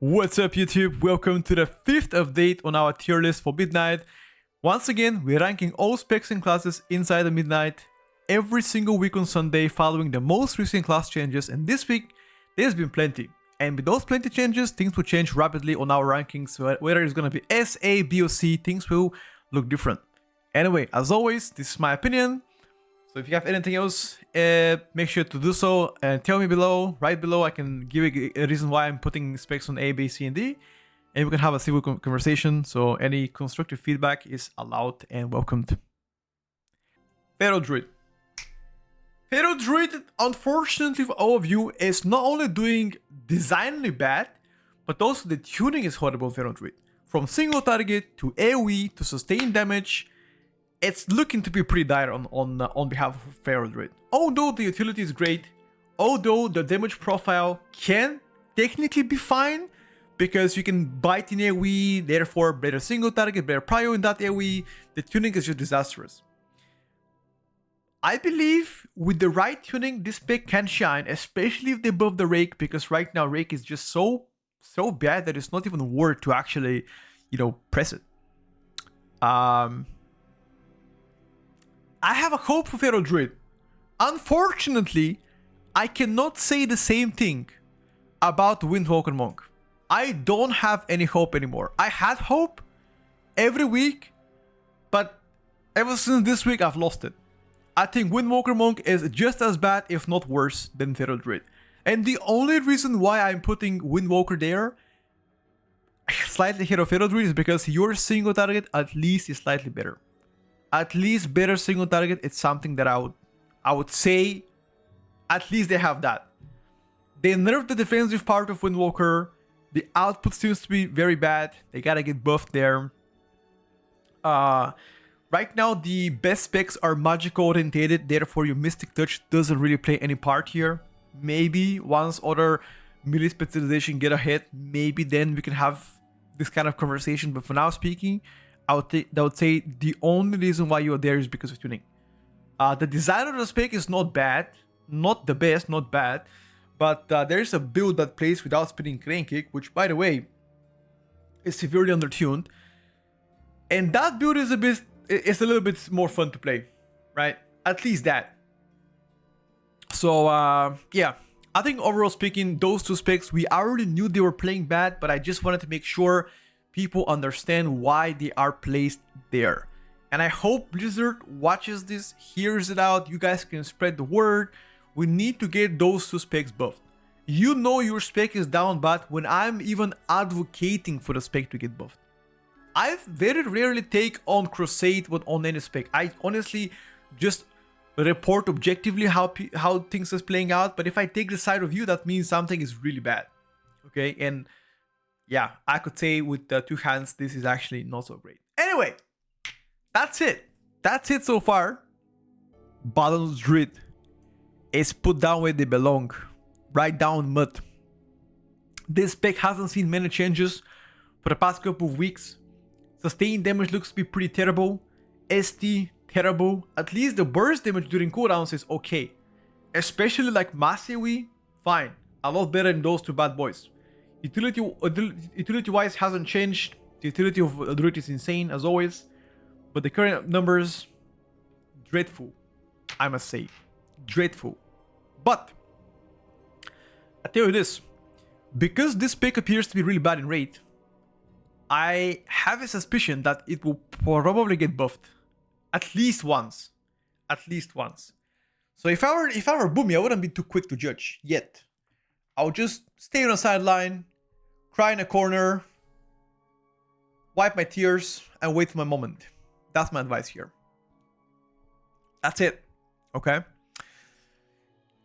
What's up YouTube? Welcome to the 5th update on our tier list for Midnight. Once again, we're ranking all specs and classes inside the Midnight every single week on Sunday following the most recent class changes, and this week there's been plenty. And with those plenty changes, things will change rapidly on our rankings. Whether it's going to be S, A, B or C, things will look different. Anyway, as always, this is my opinion. So if you have anything else, make sure to do so and tell me below, right below. I can give you a reason why I'm putting specs on A, B, C, and D. And we can have a civil conversation. So any constructive feedback is allowed and welcomed. Feral Druid. Feral Druid, unfortunately for all of you, is not only doing designly bad, but also the tuning is horrible. Feral Druid. From single target to AoE to sustained damage, it's looking to be pretty dire on behalf of Feral Druid. Although the utility is great, although the damage profile can technically be fine, because you can bite in AoE, therefore better single target, better prio in that AoE, the tuning is just disastrous. I believe with the right tuning, this pick can shine, especially if they buff the Rake, because right now Rake is just so bad that it's not even worth to actually, press it. I have a hope for Feral Druid. Unfortunately, I cannot say the same thing about Windwalker Monk. I don't have any hope anymore. I had hope every week, but ever since this week, I've lost it. I think Windwalker Monk is just as bad, if not worse, than Feral Druid. And the only reason why I'm putting Windwalker there, slightly ahead of Feral Druid, is because your single target at least is slightly better. At least better single target, it's something that I would say at least they have that. They nerfed the defensive part of Windwalker. The output seems to be very bad. They gotta get buffed there. Right now, the best specs are magical orientated, therefore your Mystic Touch doesn't really play any part here. Maybe once other melee specialization get ahead, maybe then we can have this kind of conversation, but for now speaking, I would say the only reason why you are there is because of tuning. The design of the spec is not bad, not the best, not bad, but there's a build that plays without spinning Crane Kick, which by the way is severely undertuned, and that build is a little bit more fun to play, right? At least that. So yeah, I think overall speaking, those two specs we already knew they were playing bad, but I just wanted to make sure people understand why they are placed there. And I hope Blizzard watches this, hears it out, you guys can spread the word. We need to get those two specs buffed. You know your spec is down bad when I'm even advocating for the spec to get buffed. I very rarely take on Crusade on any spec. I honestly just report objectively how things is playing out, but if I take the side of you, that means something is really bad. Okay, and yeah, I could say with the two hands, this is actually not so great. Anyway, that's it. That's it so far. Battle's Druid is put down where they belong. Right down mud. This spec hasn't seen many changes for the past couple of weeks. Sustained damage looks to be pretty terrible. ST, terrible. At least the burst damage during cooldowns is okay. Especially like mass AoE, fine. A lot better than those two bad boys. Utility wise hasn't changed. The utility of Druid is insane as always, but the current numbers, dreadful, I must say, dreadful. But I tell you this, because this pick appears to be really bad in rate, I have a suspicion that it will probably get buffed at least once. So if I were Boomy, I wouldn't be too quick to judge yet. I'll just stay on the sideline, cry in a corner, wipe my tears, and wait for my moment. That's my advice here. That's it. Okay.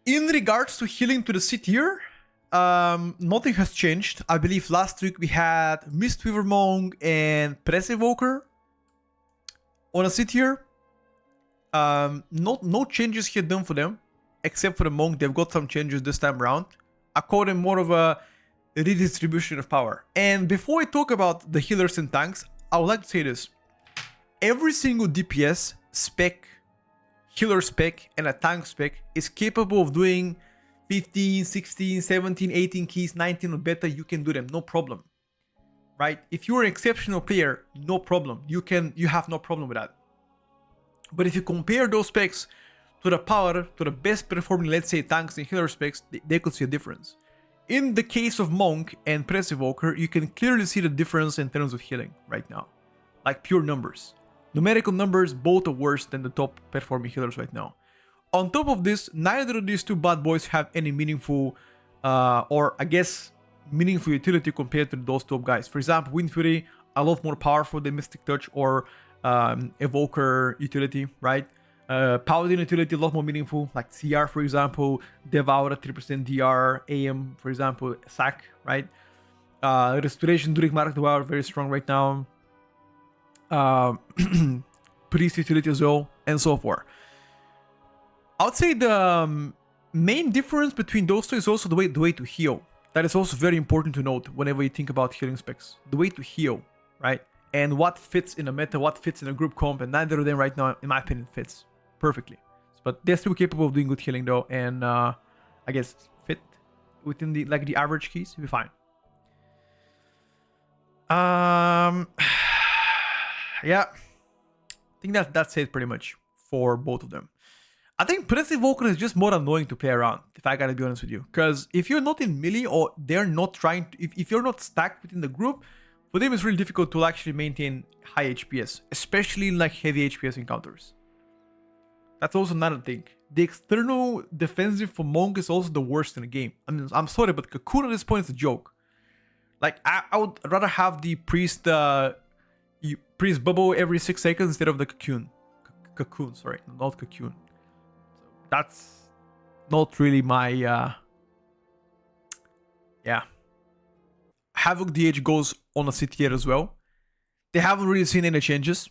In regards to healing to the C tier, nothing has changed. I believe last week we had Mistweaver Monk and Evoker on a C tier. No changes here done for them, except for the Monk. They've got some changes this time around. I call them more of a redistribution of power. And before I talk about the healers and tanks, I would like to say this. Every single DPS spec, healer spec, and a tank spec is capable of doing 15, 16, 17, 18 keys, 19 on beta, you can do them, no problem. Right? If you're an exceptional player, no problem. You have no problem with that. But if you compare those specs to the power, to the best performing, let's say, tanks and healer specs, they could see a difference. In the case of Monk and Press Evoker, you can clearly see the difference in terms of healing right now. Like pure numbers. Numerical numbers, both are worse than the top performing healers right now. On top of this, neither of these two bad boys have any meaningful, or I guess, meaningful utility compared to those top guys. For example, Wind Fury, a lot more powerful than Mystic Touch or Evoker utility, right? Paladin utility a lot more meaningful, like CR for example, Devourer 3% DR, AM for example, SAC, right? Restoration, Druid, Mark the Wild, very strong right now. Priest utility as well, and so forth. I would say the main difference between those two is also the way to heal. That is also very important to note whenever you think about healing specs. The way to heal, right? And what fits in a meta, what fits in a group comp, and neither of them right now, in my opinion, fits perfectly. But they're still capable of doing good healing though, and I guess fit within the average keys, you'll be fine. Yeah, I think that's it pretty much for both of them. I think Press Evoker is just more annoying to play around, if I gotta be honest with you. Because if you're not in melee or they're not trying to, if you're not stacked within the group, for them it's really difficult to actually maintain high HPS, especially in like heavy HPS encounters. That's also another thing. The external defensive for Monk is also the worst in the game. I mean, I'm sorry, but Cocoon at this point is a joke. Like, I would rather have the Priest bubble every 6 seconds instead of the Cocoon. Cocoon, sorry, not Cocoon. So that's not really my, yeah. Havoc DH goes on a C tier as well. They haven't really seen any changes,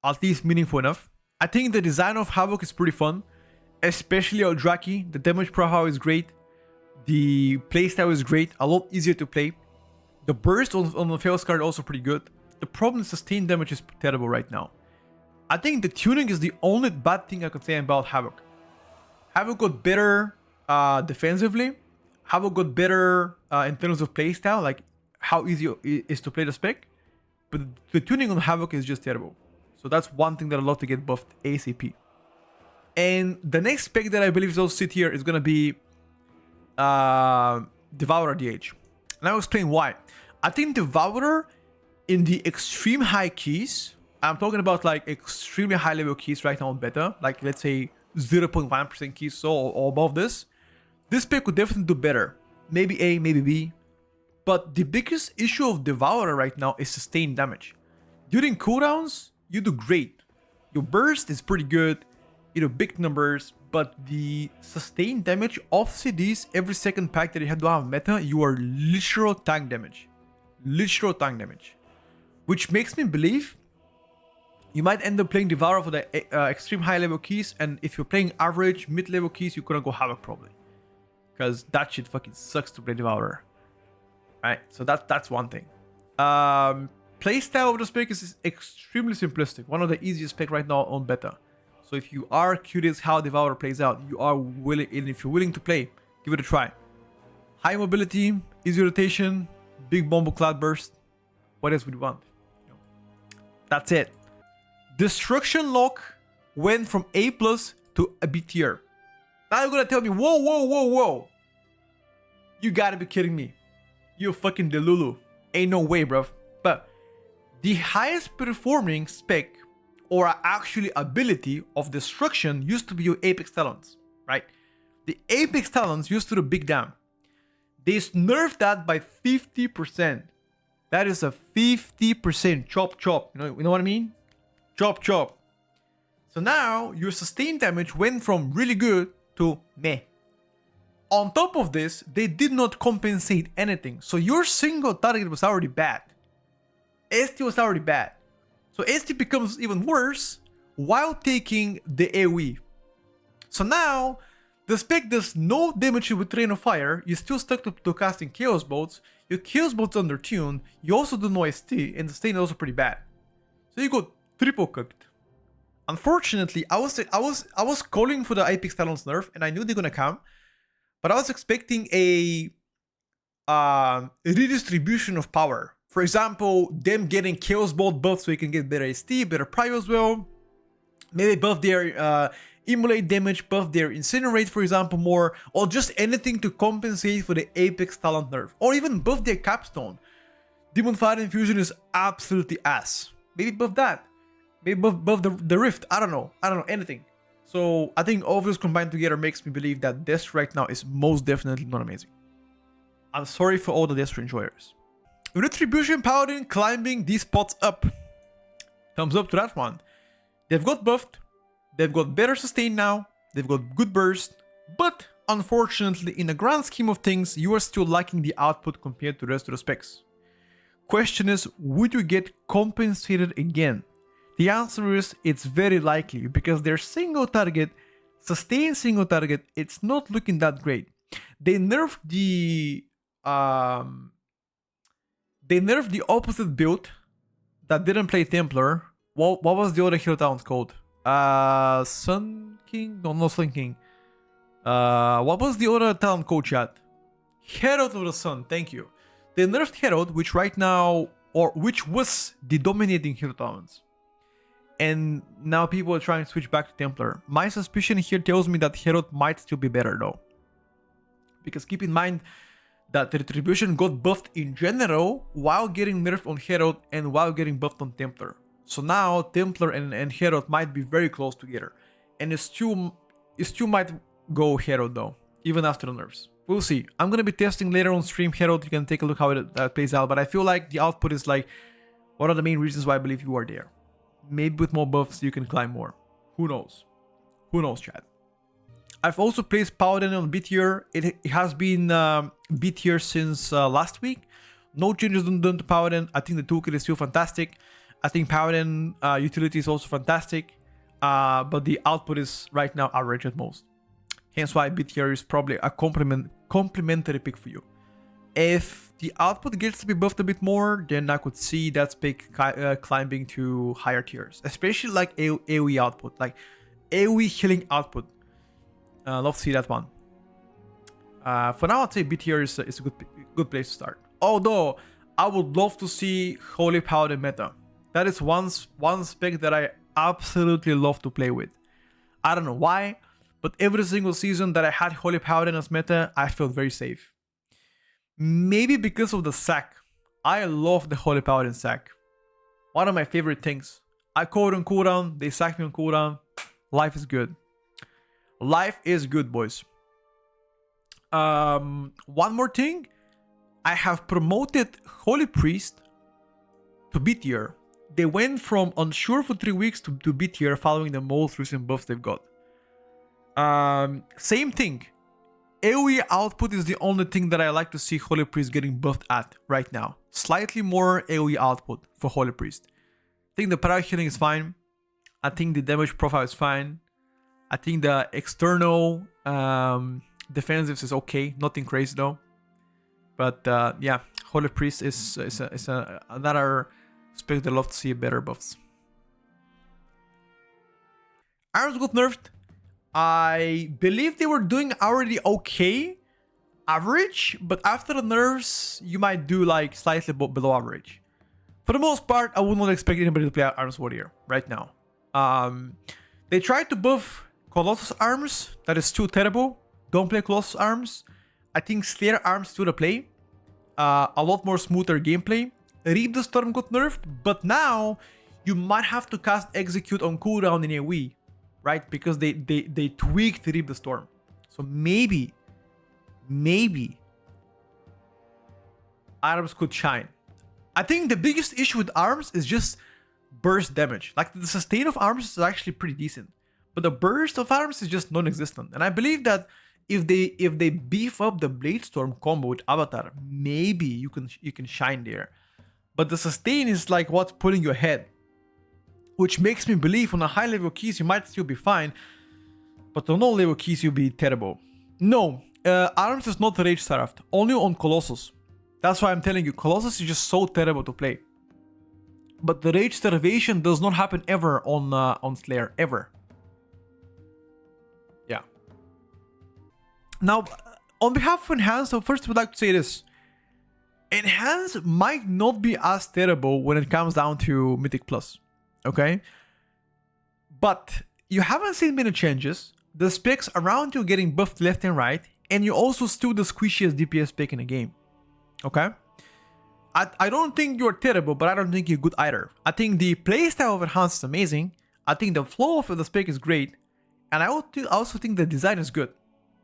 at least meaningful enough. I think the design of Havoc is pretty fun, especially Eldraki. The damage profile is great. The playstyle is great, a lot easier to play. The burst on the Fails card also pretty good. The problem is sustained damage is terrible right now. I think the tuning is the only bad thing I could say about Havoc. Havoc got better defensively. Havoc got better in terms of playstyle, like how easy it is to play the spec. But the tuning on Havoc is just terrible. So that's one thing that I'd love to get buffed ASAP. And the next spec that I believe is also sit here is going to be Devourer DH. And I'll explain why. I think Devourer in the extreme high keys, I'm talking about like extremely high level keys right now on beta, like let's say 0.1% keys so or above this spec could definitely do better. Maybe A, maybe B. But the biggest issue of Devourer right now is sustained damage. During cooldowns, you do great. Your burst is pretty good, you do big numbers, but the sustained damage off CDs every second pack that you have to have meta, you are literal tank damage. Literal tank damage. Which makes me believe you might end up playing Devourer for the extreme high level keys, and if you're playing average mid level keys, you're gonna go Havoc probably. Because that shit fucking sucks to play Devourer. Right, so that's one thing. Playstyle of the spec is extremely simplistic. One of the easiest spec right now on beta. So if you are curious how Devourer plays out, you are willing, and if you're willing to play, give it a try. High mobility, easy rotation, big bomb cloud burst. What else would you want? That's it. Destruction Lock went from A+ to a B tier. Now you're gonna tell me, whoa. You gotta be kidding me. You fucking Delulu. Ain't no way, bruv. But the highest performing spec or actually ability of destruction used to be your Apex Talons, right? The Apex Talons used to do big damn. They nerfed that by 50%. That is a 50% chop. You know what I mean? Chop. So now your sustained damage went from really good to meh. On top of this, they did not compensate anything. So your single target was already bad. ST was already bad. So ST becomes even worse while taking the AoE. So now, the spec does no damage with Rain of Fire, you're still stuck to casting Chaos Bolts, your Chaos Bolts under tune, you also do no ST, and the stain is also pretty bad. So you got triple cooked. Unfortunately, I was calling for the Apex Talons nerf, and I knew they're gonna come, but I was expecting a redistribution of power. For example, them getting Chaos Bolt buff so you can get better ST, better prio as well. Maybe buff their immolate damage, buff their incinerate, for example, more, or just anything to compensate for the Apex talent nerf, or even buff their capstone. Demon Fire Infusion is absolutely ass. Maybe buff that. Maybe buff the Rift. I don't know, anything. So I think all of this combined together makes me believe that this right now is most definitely not amazing. I'm sorry for all the Destro enjoyers. Retribution Paladin climbing these spots up. Thumbs up to that one. They've got buffed. They've got better sustain now. They've got good burst. But unfortunately, in the grand scheme of things, you are still lacking the output compared to the rest of the specs. Question is, would you get compensated again? The answer is, it's very likely, because their single target, sustain single target, it's not looking that great. They nerfed the opposite build that didn't play Templar. What was the other hero talent called? Sun King? No, not Sun King. What was the other talent called, chat? Herald of the Sun, thank you. They nerfed Herald, which right now, or which was the dominating hero talents. And now people are trying to switch back to Templar. My suspicion here tells me that Herald might still be better though. Because keep in mind that Retribution got buffed in general while getting nerfed on Herald and while getting buffed on Templar. So now Templar and Herald might be very close together. And it still might go Herald though, even after the nerfs. We'll see. I'm going to be testing later on stream Herald. You can take a look how that plays out. But I feel like the output is like one of the main reasons why I believe you are there. Maybe with more buffs you can climb more. Who knows? Who knows, chat? I've also placed Paladin on B tier. It has been B tier since last week. No changes done to Paladin. I think the toolkit is still fantastic. I think Paladin utility is also fantastic. But the output is right now average at most. Hence why B tier is probably a complementary pick for you. If the output gets to be buffed a bit more, then I could see that pick climbing to higher tiers. Especially like AoE output, like AoE healing output. Love to see that one. For now, I'd say B tier is a good place to start. Although, I would love to see Holy Paladin meta. That is one spec that I absolutely love to play with. I don't know why, but every single season that I had Holy Paladin as meta, I felt very safe. Maybe because of the sack. I love the Holy Paladin sack. One of my favorite things. I call it on cooldown, they sack me on cooldown. Life is good. Life is good, boys. One more thing. I have promoted Holy Priest to B tier. They went from unsure for 3 weeks to B tier following the most recent buffs they've got. Same thing. AoE output is the only thing that I like to see Holy Priest getting buffed at right now. Slightly more AoE output for Holy Priest. I think the power healing is fine. I think the damage profile is fine. I think the external defensives is okay. Nothing crazy though. But yeah, Holy Priest is another spec that I love to see better buffs. Arms got nerfed. I believe they were doing already okay, average, but after the nerfs, you might do like slightly below average. For the most part, I would not expect anybody to play Arms Warrior right now. They tried to buff Colossus Arms, that is too terrible. Don't play Colossus Arms. I think Slayer Arms still to play. A lot more smoother gameplay. Reap the Storm got nerfed, but now you might have to cast Execute on cooldown in AoE. Right, because they tweaked Reap the Storm. So maybe Arms could shine. I think the biggest issue with Arms is just burst damage. Like the sustain of Arms is actually pretty decent, but the burst of Arms is just non-existent. And I believe that if they beef up the Blade Storm combo with Avatar, maybe you can shine there. But the sustain is like what's pulling you ahead. Which makes me believe on a high level keys you might still be fine, but on low level keys you'll be terrible. No, Arms is not Rage Seraphed, only on Colossus. That's why I'm telling you, Colossus is just so terrible to play. But the Rage Starvation does not happen ever on Slayer, ever. Yeah. Now, On behalf of Enhance, so first I would like to say this. Enhance might not be as terrible when it comes down to Mythic Plus, okay? But you haven't seen many changes, the specs around you getting buffed left and right, and you also still the squishiest DPS spec in the game, okay? I don't think you're terrible, but I don't think you're good either. I think the playstyle of Enhance is amazing, I think the flow of the spec is great, and I also think the design is good.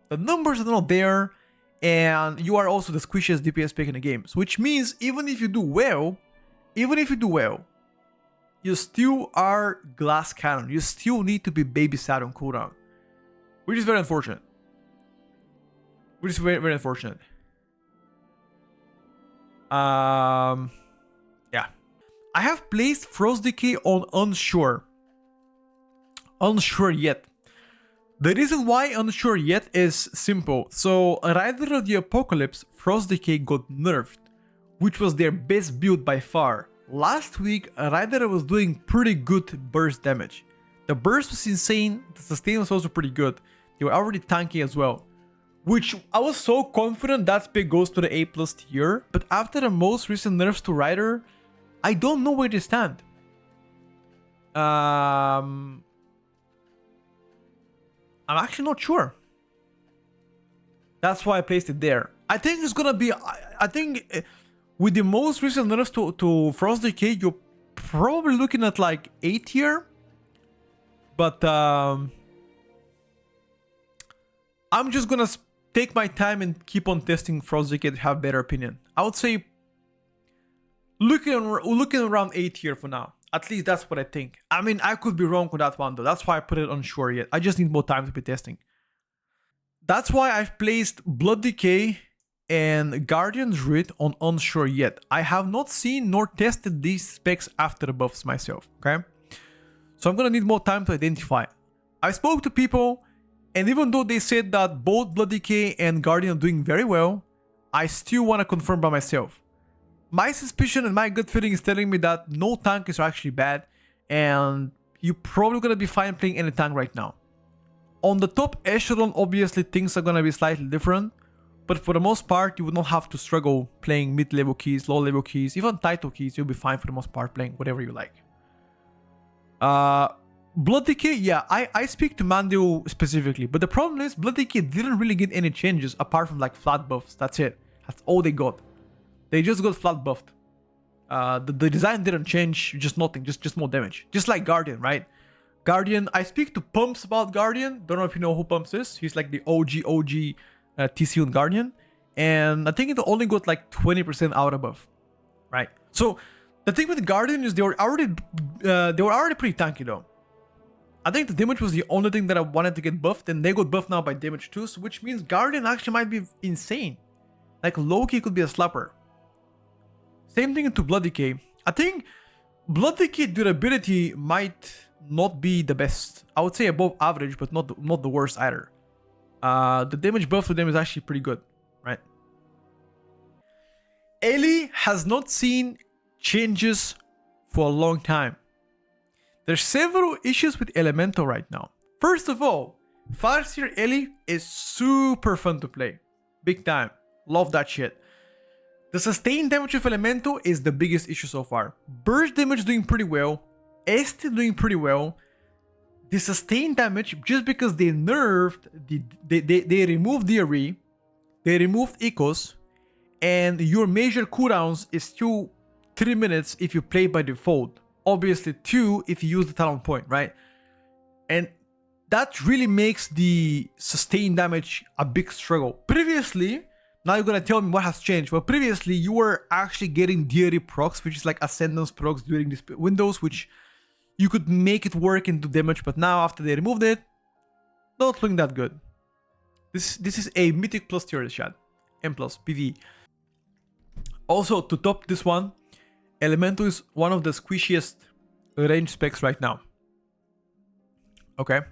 The numbers are not there, and you are also the squishiest DPS pick in the game. So which means even if you do well, you still are glass cannon. You still need to be babysat on cooldown. Which is very unfortunate. Very unfortunate. Yeah. I have placed Frost Decay on unsure. Unsure yet. The reason why unsure yet is simple. So Rider of the Apocalypse, Frost Decay got nerfed, which was their best build by far. Last week, Rider was doing pretty good burst damage. The burst was insane, the sustain was also pretty good. They were already tanky as well. Which I was so confident that spec goes to the A+ tier, but after the most recent nerfs to Rider, I don't know where they stand. I'm actually not sure. That's why I placed it there. I think it's gonna be... I think with the most recent nerfs to Frost Decay, you're probably looking at like A tier. But I'm just gonna take my time and keep on testing Frost Decay to have better opinion. I would say looking around A tier for now. At least that's what I think. I mean, I could be wrong with that one though. That's why I put it unsure yet. I just need more time to be testing. That's why I've placed Blood Decay and Guardian Druid on unsure yet. I have not seen nor tested these specs after the buffs myself, okay? So I'm gonna need more time to identify. I spoke to people, and even though they said that both Blood Decay and Guardian are doing very well, I still want to confirm by myself. My suspicion and my gut feeling is telling me that no tank is actually bad, and you're probably gonna be fine playing any tank right now. On the top echelon, obviously things are gonna be slightly different, but for the most part, you would not have to struggle playing mid-level keys, low-level keys, even title keys. You'll be fine for the most part playing whatever you like. Blood Decay, yeah, I speak to Mandil specifically, but the problem is Blood Decay didn't really get any changes apart from like flat buffs. That's it. That's all they got. They just got flat buffed. The design didn't change, just nothing, just more damage. Just like Guardian, right? Guardian, I speak to Pumps about Guardian. Don't know if you know who Pumps is. He's like the OG TC on Guardian. And I think it only got like 20% out above, right? So the thing with Guardian is they were already pretty tanky though. I think the damage was the only thing that I wanted to get buffed, and they got buffed now by damage too, so which means Guardian actually might be insane. Like Loki could be a slapper. Same thing to Blood Decay. I think Blood Decay durability might not be the best. I would say above average, but not the worst either. The damage buff to them is actually pretty good, right? Ellie has not seen changes for a long time. There's several issues with Elemental right now. First of all, Farseer Ellie is super fun to play. Big time. Love that shit. The sustained damage of Elemental is the biggest issue so far. Burst damage doing pretty well. ST doing pretty well. The sustained damage, just because they nerfed, they removed DRE, they removed Ecos, and your major cooldowns is still 3 minutes if you play by default. Obviously 2 if you use the talent point, right? And that really makes the sustained damage a big struggle. Previously, now you're gonna tell me what has changed. Well, previously you were actually getting DRE procs, which is like Ascendance procs during these windows, which you could make it work and do damage, but now after they removed it, not looking that good. This is a Mythic Plus tier chat. M plus PV. Also, to top this one, Elemental is one of the squishiest range specs right now. Okay.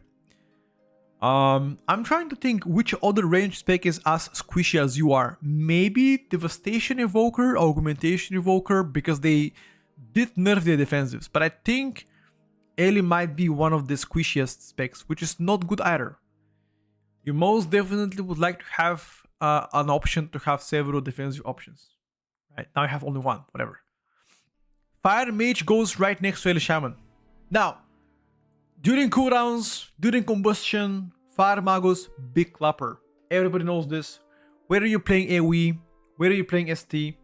I'm trying to think which other range spec is as squishy as you are. Maybe Devastation Evoker, Augmentation Evoker, because they did nerf their defensives. But I think Ellie might be one of the squishiest specs, which is not good either. You most definitely would like to have an option to have several defensive options. Right now, I have only one. Whatever. Fire Mage goes right next to Eli Shaman. Now, during cooldowns, during combustion, Fire Magus, big clapper. Everybody knows this. Whether you're playing AoE, whether you're playing ST,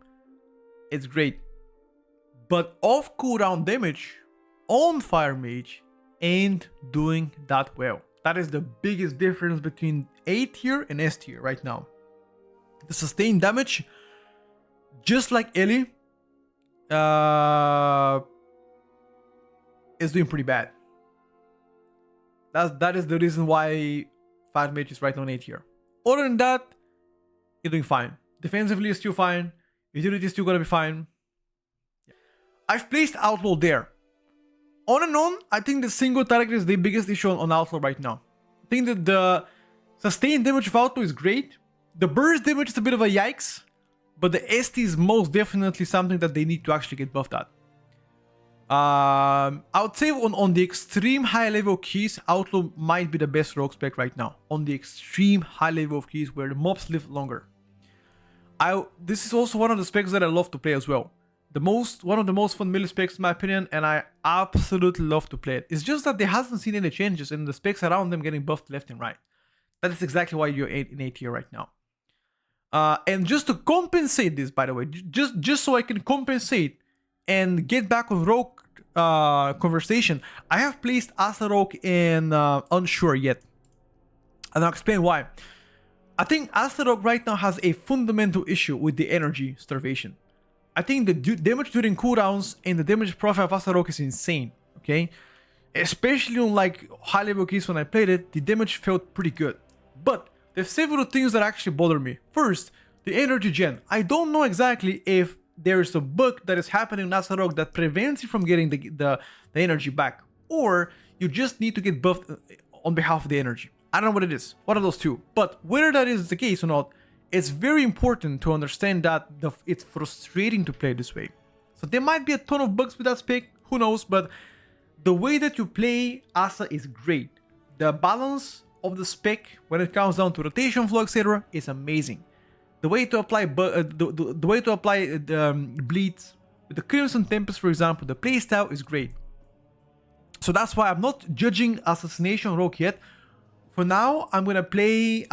it's great. But off cooldown damage on Fire Mage ain't doing that well. That is the biggest difference between A tier and S tier right now. The sustained damage, just like Eli, is doing pretty bad. That is the reason why Fire Mage is right now on A tier. Other than that, you're doing fine. Defensively, is still fine. Utility is still gonna be fine. I've placed Outlaw there. On and on, I think the single target is the biggest issue on Outlaw right now. I think that the sustained damage of Outlaw is great. The burst damage is a bit of a yikes, but the ST is most definitely something that they need to actually get buffed at. I would say on the extreme high level of keys, Outlaw might be the best rogue spec right now. On the extreme high level of keys where the mobs live longer. This is also one of the specs that I love to play as well. One of the most fun melee specs in my opinion, and I absolutely love to play it. It's just that there hasn't seen any changes in the specs around them getting buffed left and right. That is exactly why you're in A tier right now. And just to compensate this, by the way, just so I can compensate and get back on rogue conversation, I have placed Asa Rogue in Unsure Yet. And I'll explain why. I think Asa Rogue right now has a fundamental issue with the energy starvation. I think the damage during cooldowns and the damage profile of Asa Rogue is insane, okay? Especially on like high level keys when I played it, the damage felt pretty good. But there's several things that actually bother me. First, the energy gen. I don't know exactly if there's a bug that is happening in Asa Rogue that prevents you from getting the energy back. Or you just need to get buffed on behalf of the energy. I don't know what it is. One of those two. But whether that is the case or not, it's very important to understand that it's frustrating to play this way. So there might be a ton of bugs with that spec, who knows, but the way that you play Asa is great. The balance of the spec when it comes down to rotation flow, etc., is amazing. The way to apply bleeds with the Crimson Tempest, for example, the playstyle is great. So that's why I'm not judging Assassination Rogue yet. For now, I'm gonna place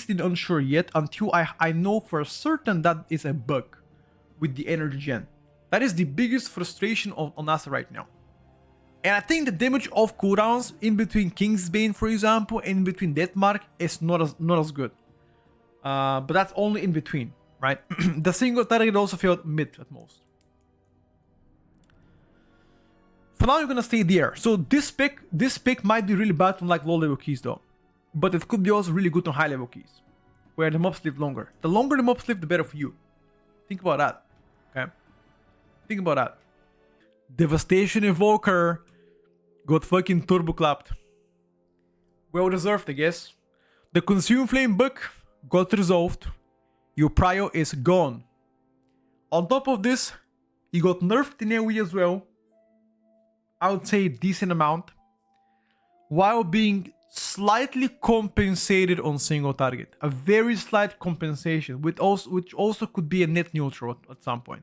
it in Unsure Yet until I know for certain that is a bug with the energy gen. That is the biggest frustration on Asa right now. And I think the damage of cooldowns in between Kingsbane, for example, and in between Deathmark is not as good. But that's only in between, right? The single target also felt mid at most. For now, you're gonna stay there. So this spec might be really bad on like low level keys though. But it could be also really good on high level keys, where the mobs live longer. The longer the mobs live, the better for you. Think about that, okay? Think about that. Devastation Evoker got fucking turbo clapped. Well deserved, I guess. The Consume Flame bug got resolved. Your Prio is gone. On top of this, he got nerfed in AoE as well. I would say a decent amount. While being slightly compensated on single target. A very slight compensation, which also could be a net neutral at some point.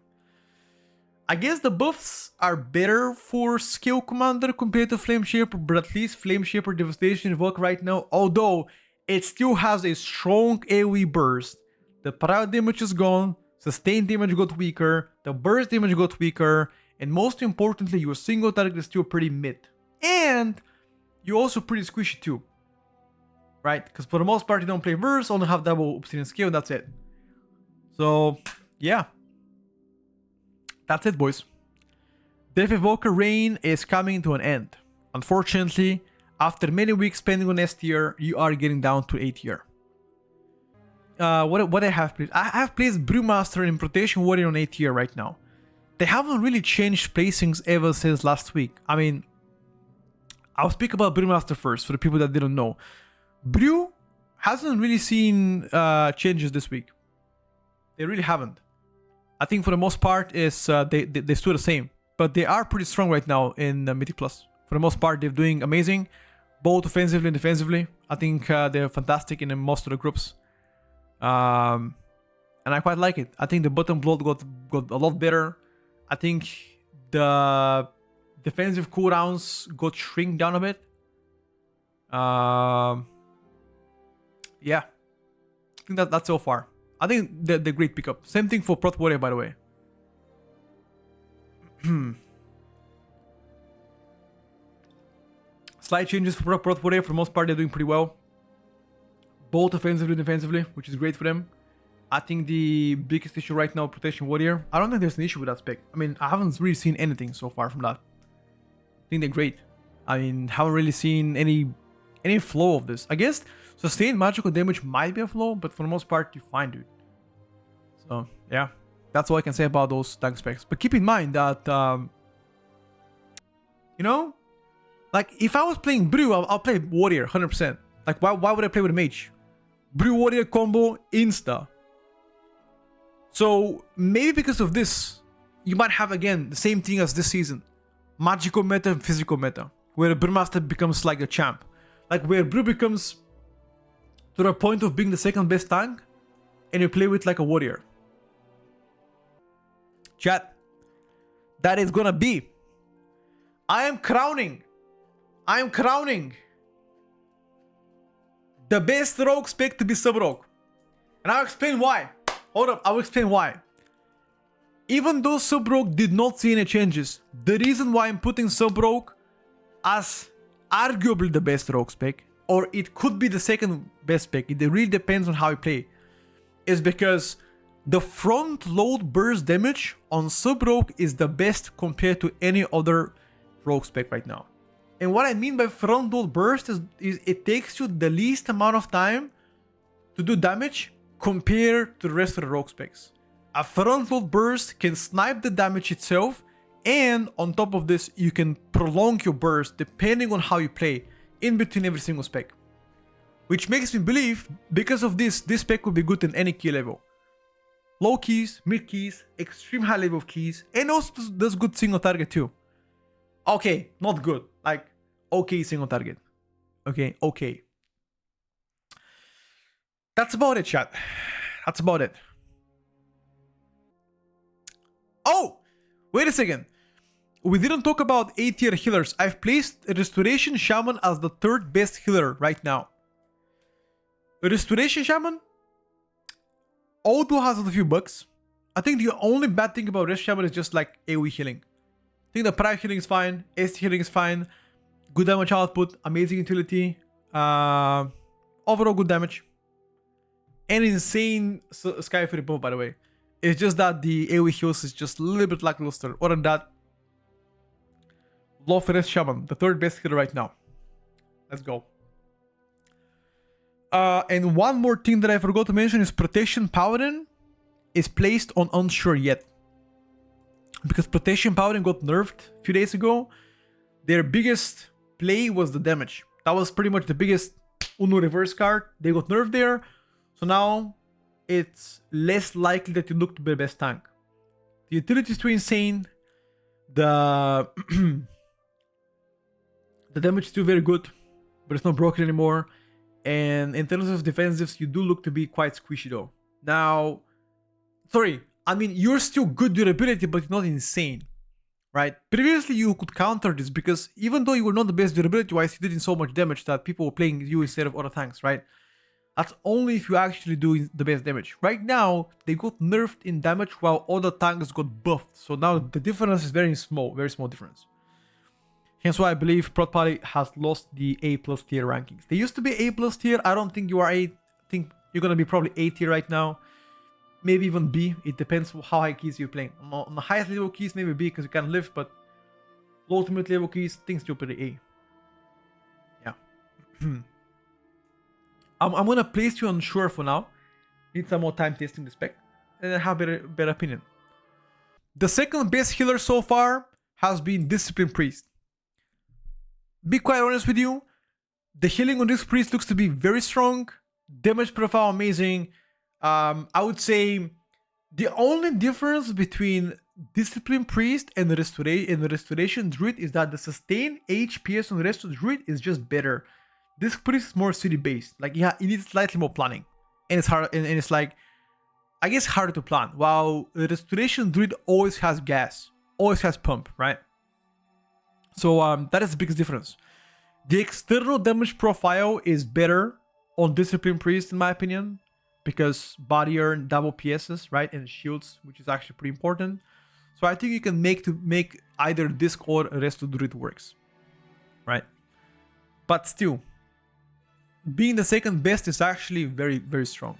I guess the buffs are better for Scale Commander compared to Flame Shaper, but at least Flame Shaper Devastation Evoker right now, although it still has a strong AoE burst. The Prio damage is gone, sustained damage got weaker, the burst damage got weaker, and most importantly, your single target is still pretty mid. And you're also pretty squishy too, right? Because for the most part, you don't play burst, only have double Obsidian Scale, that's it. So, yeah. That's it, boys. Death Evoker reign is coming to an end. Unfortunately, after many weeks spending on S tier, you are getting down to A tier. What I have placed? I have placed Brewmaster and Protection Warrior on A tier right now. They haven't really changed placings ever since last week. I mean, I'll speak about Brewmaster first for the people that didn't know. Brew hasn't really seen changes this week. They really haven't. I think for the most part is they stood the same, but they are pretty strong right now in Mythic Plus. For the most part, they're doing amazing, both offensively and defensively. I think they're fantastic in most of the groups. And I quite like it. I think the bottom bloat got a lot better. I think the defensive cooldowns got shrink down a bit. Yeah, I think that's so far. I think the great pickup. Same thing for Prot Warrior, by the way. Slight changes for Prot Warrior. For the most part, they're doing pretty well, both offensively and defensively, which is great for them. I think the biggest issue right now, Protection Warrior. I don't think there's an issue with that spec. I mean, I haven't really seen anything so far from that. I think they're great. I mean, haven't really seen any flow of this. I guess sustained magical damage might be a flow, but for the most part, you're fine, dude. So, yeah. That's all I can say about those tank specs. But keep in mind that, you know, like, if I was playing Brew, I'll play Warrior, 100%. Like, why would I play with a Mage? Brew Warrior combo, insta. So, maybe because of this, you might have, again, the same thing as this season. Magical meta and physical meta. Where a Brewmaster becomes like a champ. Like, where Brew becomes to the point of being the second best tank, and you play with like a Warrior. Chat. That is gonna be. I am crowning the best rogue spec to be sub-rogue. And I'll explain why. Hold up, I'll explain why. Even though sub-rogue did not see any changes, the reason why I'm putting sub-rogue as arguably the best rogue spec, or it could be the second best spec, it really depends on how you play, is because the front load burst damage on sub-rogue is the best compared to any other rogue spec right now. And what I mean by front load burst is it takes you the least amount of time to do damage compared to the rest of the rogue specs. A front load burst can snipe the damage itself, and on top of this, you can prolong your burst depending on how you play in between every single spec. Which makes me believe, because of this spec will be good in any key level. Low keys, mid keys, extreme high level of keys, and also does good single target too. Okay, not good, like okay single target. Okay. That's about it, chat. That's about it. Oh, wait a second. We didn't talk about A tier healers. I've placed Restoration Shaman as the third best healer right now. Restoration Shaman auto has a few bugs. I think the only bad thing about Rest Shaman is just like AoE healing. I think the prior healing is fine, ST healing is fine, good damage output, amazing utility, overall good damage, and insane Sky Fury buff, by the way. It's just that the AoE heals is just a little bit lackluster. Other than that, love Rest Shaman, the third best healer right now. Let's go. And one more thing that I forgot to mention is Protection Paladin is placed on unsure yet. Because Protection Paladin got nerfed a few days ago. Their biggest play was the damage. That was pretty much the biggest Uno reverse card. They got nerfed there. So now it's less likely that you look to be the best tank. The utility is too insane. The damage is still very good, but it's not broken anymore. And in terms of defensives, you do look to be quite squishy though. Now, sorry, I mean, you're still good durability, but you're not insane, right? Previously, you could counter this because even though you were not the best durability-wise, you did so much damage that people were playing you instead of other tanks, right? That's only if you actually do the best damage. Right now, they got nerfed in damage while other tanks got buffed. So now the difference is very small difference. Hence why I believe Prot Party has lost the A+ tier rankings. They used to be A+ tier. I don't think you are A. I think you're going to be probably A tier right now. Maybe even B. It depends how high keys you're playing. On the highest level keys, maybe B because you can lift, but low to mid level keys, things still pretty A. Yeah. I'm going to place you on sure for now. Need some more time testing the spec. And then have a better opinion. The second best healer so far has been Discipline Priest. Be quite honest with you, the healing on this priest looks to be very strong, damage profile amazing. I would say the only difference between Discipline Priest and the Restoration Druid is that the sustained HPS on the Resto Druid is just better. This priest is more city based, like yeah, it needs slightly more planning. and it's hard, and it's like, I guess, harder to plan. While the Restoration Druid always has gas, always has pump, right? So that is the biggest difference. The external damage profile is better on Discipline Priest, in my opinion, because body earn double PSs, right, and shields, which is actually pretty important. So I think you can make either this or Resto Druid works, right? But still, being the second best is actually very, very strong,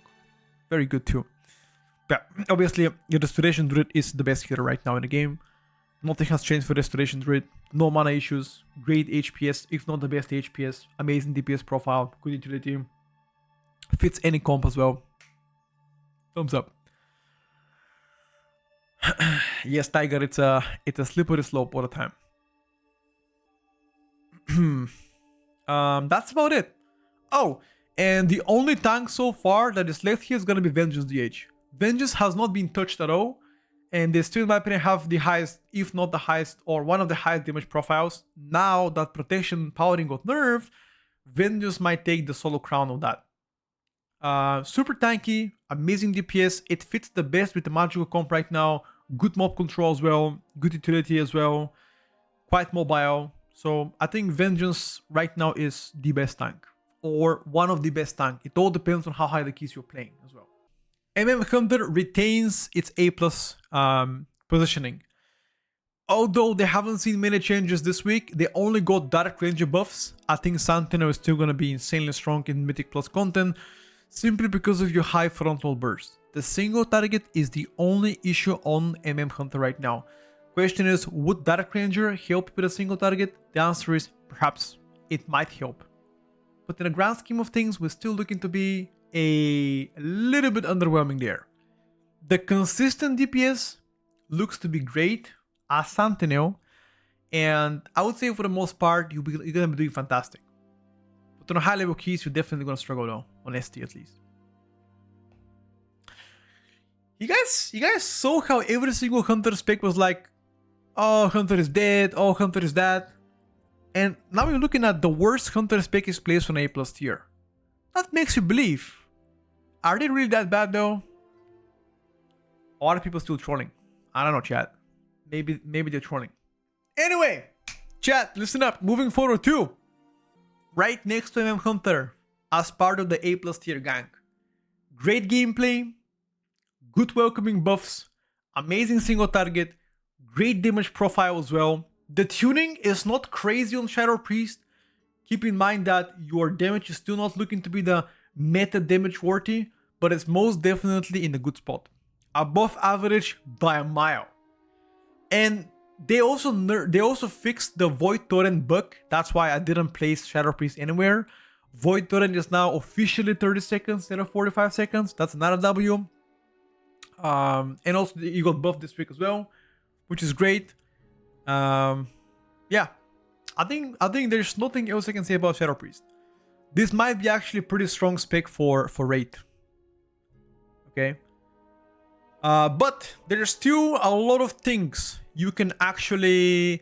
very good too. Yeah, obviously, the Restoration Druid is the best hero right now in the game. Nothing has changed for Restoration Druid. No mana issues. Great HPS, if not the best HPS. Amazing DPS profile. Good utility. Fits any comp as well. Thumbs up. Yes, Tiger, it's a slippery slope all the time. That's about it. Oh, and the only tank so far that is left here is gonna be Vengeance DH. Vengeance has not been touched at all, and they still, in my opinion, have the highest, if not the highest, or one of the highest damage profiles. Now that Protection Paladin got nerfed, Vengeance might take the solo crown of that. Super tanky, amazing DPS. It fits the best with the magical comp right now. Good mob control as well, good utility as well, quite mobile. So I think Vengeance right now is the best tank, or one of the best tank. It all depends on how high the keys you're playing as well. Hunter retains its A+ positioning. Although they haven't seen many changes this week, they only got Dark Ranger buffs. I think Sentinel is still going to be insanely strong in Mythic Plus content, simply because of your high frontal burst. The single target is the only issue on Hunter right now. Question is, would Dark Ranger help with a single target? The answer is perhaps. It might help. But in the grand scheme of things, we're still looking to be a little bit underwhelming there. The consistent DPS looks to be great as Sentinel, and I would say for the most part, you're going to be doing fantastic. But on high level keys, you're definitely going to struggle though, on ST at least. You guys saw how every single Hunter spec was like, oh, Hunter is dead, oh, Hunter is that. And now you're looking at the worst Hunter spec is placed on A+ tier. That makes you believe. Are they really that bad though? Or are people still trolling? I don't know, chat. Maybe they're trolling. Anyway, chat, listen up. Moving forward too. Right next to Hunter, as part of the A+ tier gang. Great gameplay, good welcoming buffs, amazing single target, great damage profile as well. The tuning is not crazy on Shadow Priest. Keep in mind that your damage is still not looking to be the meta damage worthy, but it's most definitely in a good spot. Above average by a mile. And they also fixed the Void Torrent bug. That's why I didn't place Shadow Priest anywhere. Void Torrent is now officially 30 seconds instead of 45 seconds. That's another W. And also you got buffed this week as well, which is great. Yeah. I think there's nothing else I can say about Shadow Priest. This might be actually a pretty strong spec for Raid. Okay. But there's still a lot of things you can actually...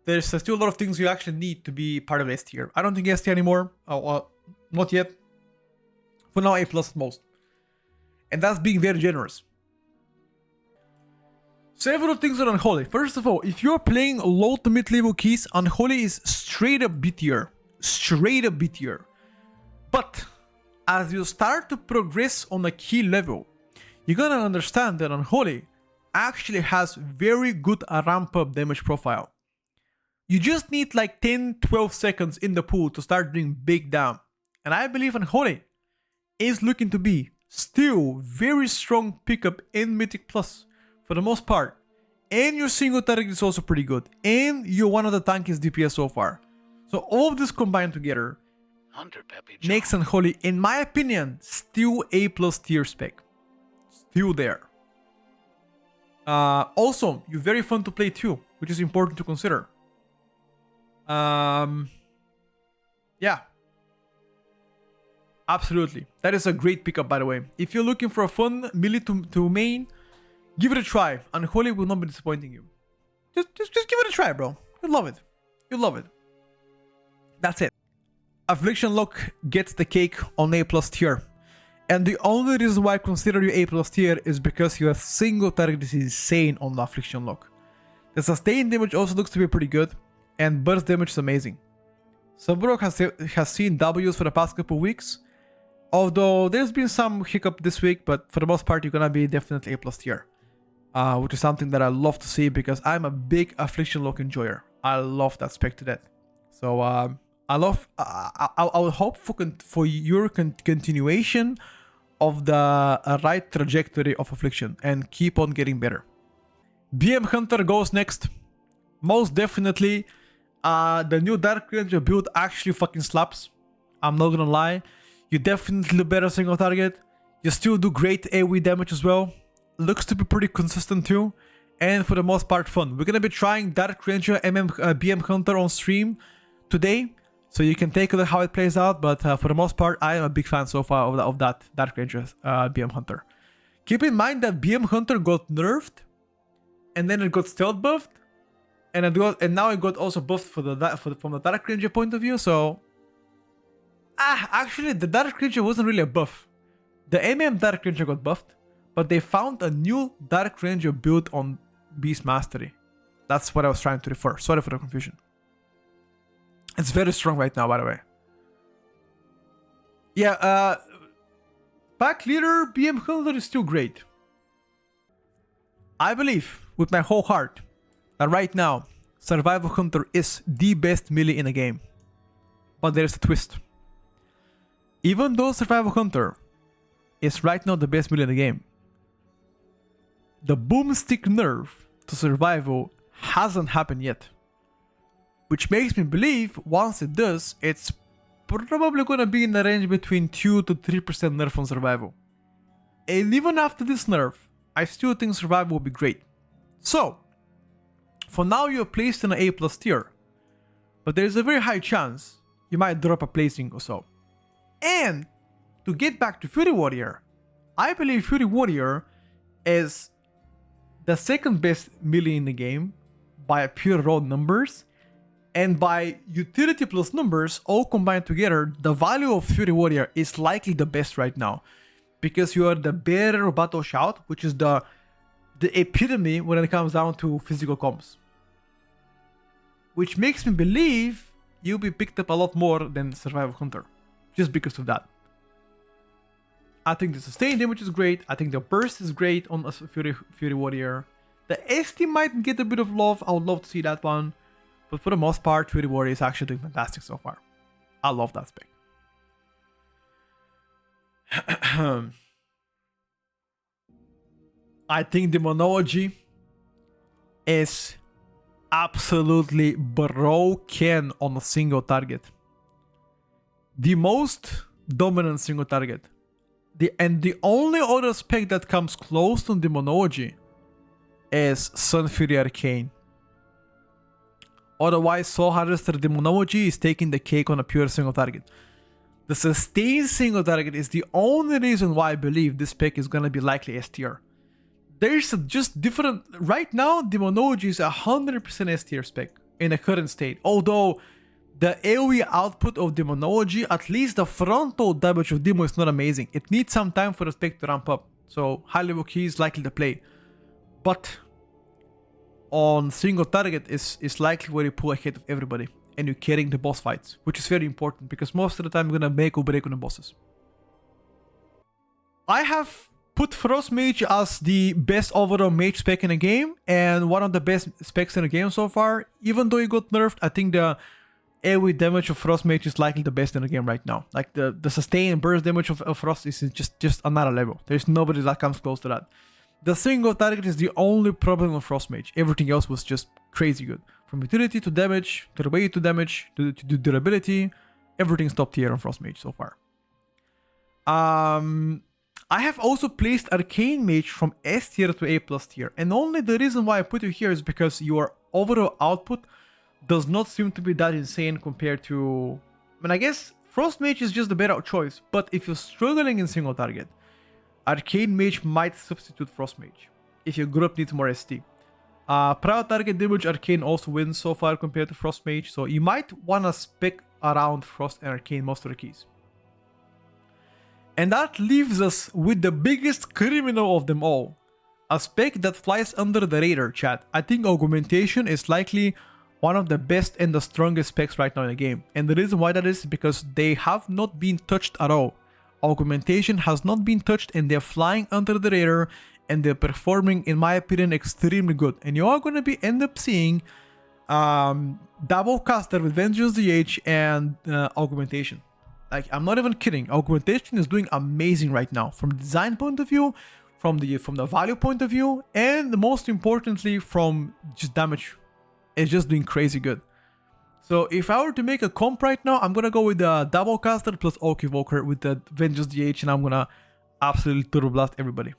There's still a lot of things you actually need to be part of S tier. I don't think S tier anymore. Not yet. For now, A+ at most. And that's being very generous. Several things on Unholy. First of all, if you're playing low to mid level keys, Unholy is straight up B tier. Straight up B tier. But as you start to progress on a key level, you're gonna understand that Unholy actually has very good ramp up damage profile. You just need like 10-12 seconds in the pool to start doing big damage. And I believe Unholy is looking to be still very strong pickup in Mythic Plus for the most part. And your single target is also pretty good. And you're one of the tankiest DPS so far. So all of this combined together makes Unholy, in my opinion, still A+ tier spec. Still there. Also, you're very fun to play too, which is important to consider. Yeah. Absolutely. That is a great pickup, by the way. If you're looking for a fun melee to main, give it a try. Unholy will not be disappointing you. Just give it a try, bro. You'll love it. You'll love it. That's it. Affliction Warlock gets the cake on A+ tier. And the only reason why I consider you A+ tier is because your single target is insane on the Affliction Lock. The sustain damage also looks to be pretty good, and burst damage is amazing. Subrogue has seen Ws for the past couple weeks, although there's been some hiccup this week, but for the most part you're gonna be definitely A+ tier. Which is something that I love to see because I'm a big Affliction Lock enjoyer. I love that spec to death. So I would hope for your continuation of the right trajectory of Affliction and keep on getting better. BM Hunter goes next. Most definitely, the new Dark Ranger build actually fucking slaps. I'm not gonna lie. You definitely do better single target. You still do great AoE damage as well. Looks to be pretty consistent too. And for the most part fun. We're gonna be trying Dark Ranger BM Hunter on stream today. So you can take a look how it plays out. But for the most part, I am a big fan so far of that Dark Ranger BM Hunter. Keep in mind that BM Hunter got nerfed. And then it got stealth buffed. And now it got also buffed from the Dark Ranger point of view. So actually the Dark Ranger wasn't really a buff. The Dark Ranger got buffed. But they found a new Dark Ranger build on Beast Mastery. That's what I was trying to refer. Sorry for the confusion. It's very strong right now, by the way. Yeah, Pack Leader BM Hunter is still great. I believe with my whole heart that right now Survival Hunter is the best melee in the game. But there's a twist. Even though Survival Hunter is right now the best melee in the game, the boomstick nerf to survival hasn't happened yet. Which makes me believe once it does, it's probably gonna be in the range between 2 to 3% nerf on survival. And even after this nerf, I still think survival will be great. So, for now you're placed in an A+ tier. But there's a very high chance you might drop a placing or so. And to get back to Fury Warrior, I believe Fury Warrior is the second best melee in the game by pure raw numbers, and by utility plus numbers all combined together, the value of Fury Warrior is likely the best right now, because you are the bearer battle shout, which is the epitome when it comes down to physical comms, which makes me believe you'll be picked up a lot more than Survival Hunter just because of that. I think the sustain damage is great. I think the burst is great on a Fury Warrior. The ST might get a bit of love. I would love to see that one. But for the most part, Fury Warrior is actually doing fantastic so far. I love that spec. I think Demonology is absolutely broken on a single target. The most dominant single target. The only other spec that comes close to Demonology is Sun Fury Arcane. Otherwise, Soul Harvester Demonology is taking the cake on a pure single target. The sustained single target is the only reason why I believe this spec is gonna be likely S tier. There's just different... Right now, Demonology is 100% S tier spec in the current state. Although the AoE output of Demonology, at least the frontal damage of Demo is not amazing. It needs some time for the spec to ramp up. So high level key is likely to play. But on single target is likely where you pull ahead of everybody. And you're carrying the boss fights. Which is very important because most of the time you're gonna make or break on the bosses. I have put Frost Mage as the best overall mage spec in the game. And one of the best specs in the game so far. Even though it got nerfed, I think the AoE damage of Frost Mage is likely the best in the game right now. Like the sustain and burst damage of Frost is just another level. There's nobody that comes close to that. The single target is the only problem of Frost Mage. Everything else was just crazy good. From utility to damage, to the way to damage, to durability, everything's top tier on Frost Mage so far. I have also placed Arcane Mage from S tier to A+ tier. And only the reason why I put you here is because your overall output does not seem to be that insane compared to... I mean, I guess Frost Mage is just the better choice. But if you're struggling in single target, Arcane Mage might substitute Frost Mage if your group needs more ST. Prior target damage, Arcane also wins so far compared to Frost Mage, so you might want to spec around Frost and Arcane most of the keys. And that leaves us with the biggest criminal of them all. A spec that flies under the radar, chat. I think Augmentation is likely one of the best and the strongest specs right now in the game. And the reason why that is because they have not been touched at all. Augmentation has not been touched and they're flying under the radar and they're performing, in my opinion, extremely good. And you are going to end up seeing double caster with Vengeance DH and Augmentation. Like, I'm not even kidding. Augmentation is doing amazing right now from the design point of view, from the value point of view, and most importantly from just damage. It's just doing crazy good. So if I were to make a comp right now, I'm gonna go with the double caster plus Oak Evoker with the Vengeance DH, and I'm gonna absolutely turbo blast everybody.